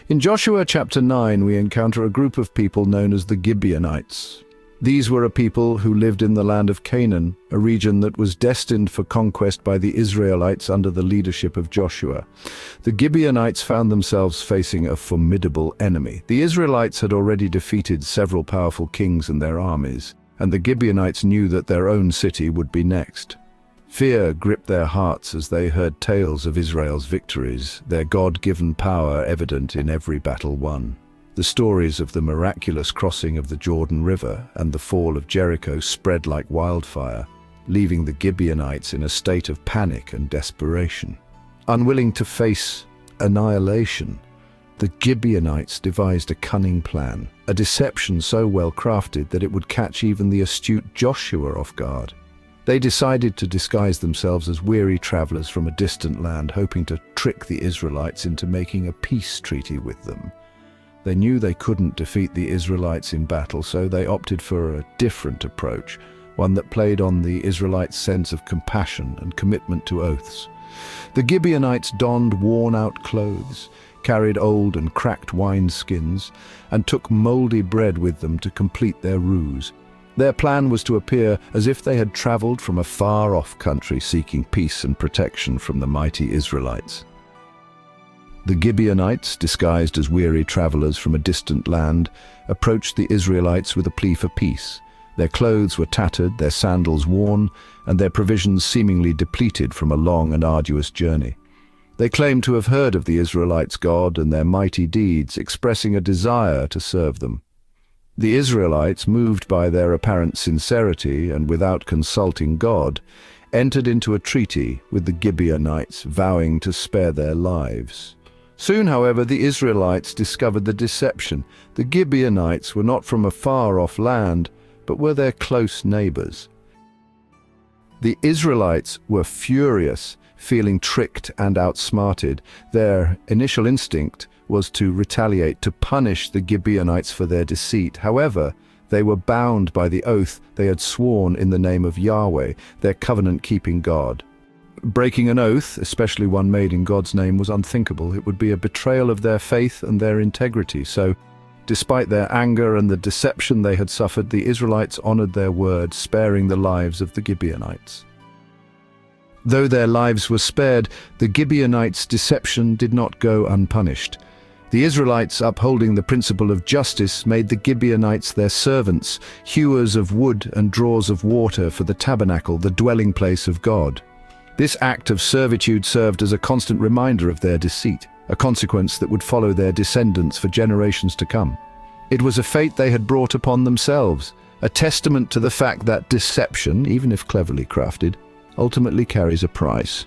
In Joshua chapter 9, we encounter a group of people known as the Gibeonites. These were a people who lived in the land of Canaan, a region that was destined for conquest by the Israelites under the leadership of Joshua. The Gibeonites found themselves facing a formidable enemy. The Israelites had already defeated several powerful kings and their armies, and the Gibeonites knew that their own city would be next. Fear gripped their hearts as they heard tales of Israel's victories, their God-given power evident in every battle won. The stories of the miraculous crossing of the Jordan River and the fall of Jericho spread like wildfire, leaving the Gibeonites in a state of panic and desperation. Unwilling to face annihilation, the Gibeonites devised a cunning plan, a deception so well crafted that it would catch even the astute Joshua off guard. They decided to disguise themselves as weary travelers from a distant land, hoping to trick the Israelites into making a peace treaty with them. They knew they couldn't defeat the Israelites in battle, so they opted for a different approach, one that played on the Israelites' sense of compassion and commitment to oaths. The Gibeonites donned worn-out clothes, carried old and cracked wineskins, and took moldy bread with them to complete their ruse. Their plan was to appear as if they had traveled from a far-off country seeking peace and protection from the mighty Israelites. The Gibeonites, disguised as weary travelers from a distant land, approached the Israelites with a plea for peace. Their clothes were tattered, their sandals worn, and their provisions seemingly depleted from a long and arduous journey. They claimed to have heard of the Israelites' God and their mighty deeds, expressing a desire to serve them. The Israelites, moved by their apparent sincerity and without consulting God, entered into a treaty with the Gibeonites, vowing to spare their lives. Soon, however, the Israelites discovered the deception. The Gibeonites were not from a far-off land, but were their close neighbors. The Israelites were furious, feeling tricked and outsmarted. Their initial instinct was to retaliate, to punish the Gibeonites for their deceit. However, they were bound by the oath they had sworn in the name of Yahweh, their covenant-keeping God. Breaking an oath, especially one made in God's name, was unthinkable. It would be a betrayal of their faith and their integrity. So, despite their anger and the deception they had suffered, the Israelites honored their word, sparing the lives of the Gibeonites. Though their lives were spared, the Gibeonites' deception did not go unpunished. The Israelites, upholding the principle of justice, made the Gibeonites their servants, hewers of wood and drawers of water for the tabernacle, the dwelling place of God. This act of servitude served as a constant reminder of their deceit, a consequence that would follow their descendants for generations to come. It was a fate they had brought upon themselves, a testament to the fact that deception, even if cleverly crafted, ultimately carries a price.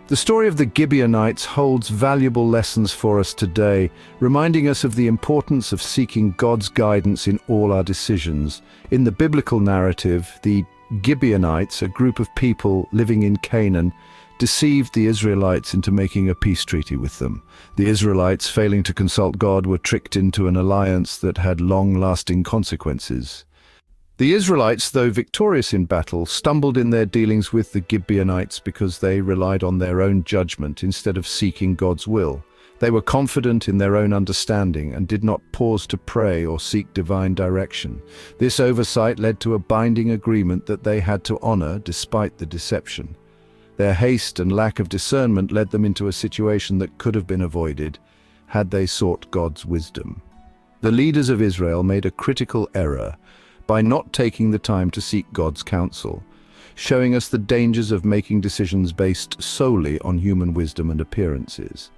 The story of the Gibeonites holds valuable lessons for us today, reminding us of the importance of seeking God's guidance in all our decisions. In the biblical narrative, the Gibeonites, a group of people living in Canaan, deceived the Israelites into making a peace treaty with them. The Israelites, failing to consult God, were tricked into an alliance that had long-lasting consequences. The Israelites, though victorious in battle, stumbled in their dealings with the Gibeonites because they relied on their own judgment instead of seeking God's will. They were confident in their own understanding and did not pause to pray or seek divine direction. This oversight led to a binding agreement that they had to honor despite the deception. Their haste and lack of discernment led them into a situation that could have been avoided had they sought God's wisdom. The leaders of Israel made a critical error by not taking the time to seek God's counsel, showing us the dangers of making decisions based solely on human wisdom and appearances.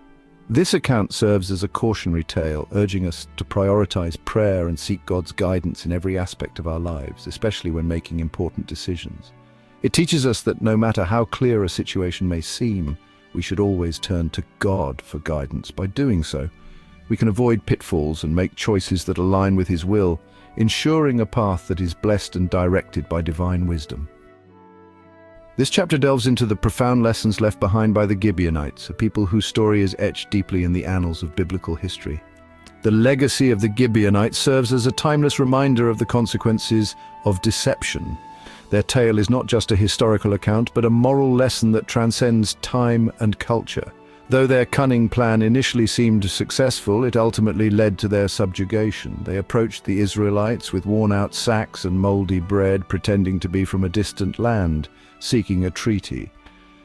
This account serves as a cautionary tale, urging us to prioritize prayer and seek God's guidance in every aspect of our lives, especially when making important decisions. It teaches us that no matter how clear a situation may seem, we should always turn to God for guidance. By doing so, we can avoid pitfalls and make choices that align with His will, ensuring a path that is blessed and directed by divine wisdom. This chapter delves into the profound lessons left behind by the Gibeonites, a people whose story is etched deeply in the annals of biblical history. The legacy of the Gibeonites serves as a timeless reminder of the consequences of deception. Their tale is not just a historical account, but a moral lesson that transcends time and culture. Though their cunning plan initially seemed successful, it ultimately led to their subjugation. They approached the Israelites with worn-out sacks and moldy bread, pretending to be from a distant land, seeking a treaty.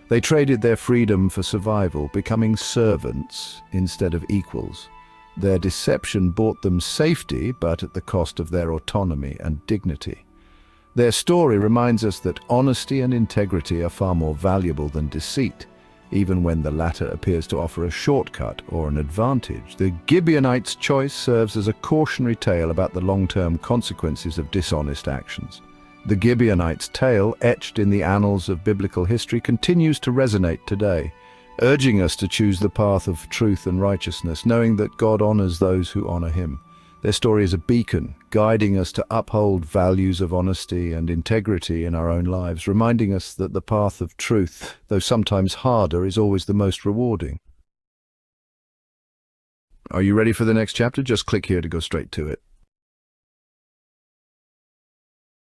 They traded their freedom for survival, becoming servants instead of equals. Their deception bought them safety, but at the cost of their autonomy and dignity. Their story reminds us that honesty and integrity are far more valuable than deceit, even when the latter appears to offer a shortcut or an advantage. The Gibeonites' choice serves as a cautionary tale about the long-term consequences of dishonest actions. The Gibeonites' tale, etched in the annals of biblical history, continues to resonate today, urging us to choose the path of truth and righteousness, knowing that God honors those who honor him. Their story is a beacon, guiding us to uphold values of honesty and integrity in our own lives, reminding us that the path of truth, though sometimes harder, is always the most rewarding. Are you ready for the next chapter? Just click here to go straight to it.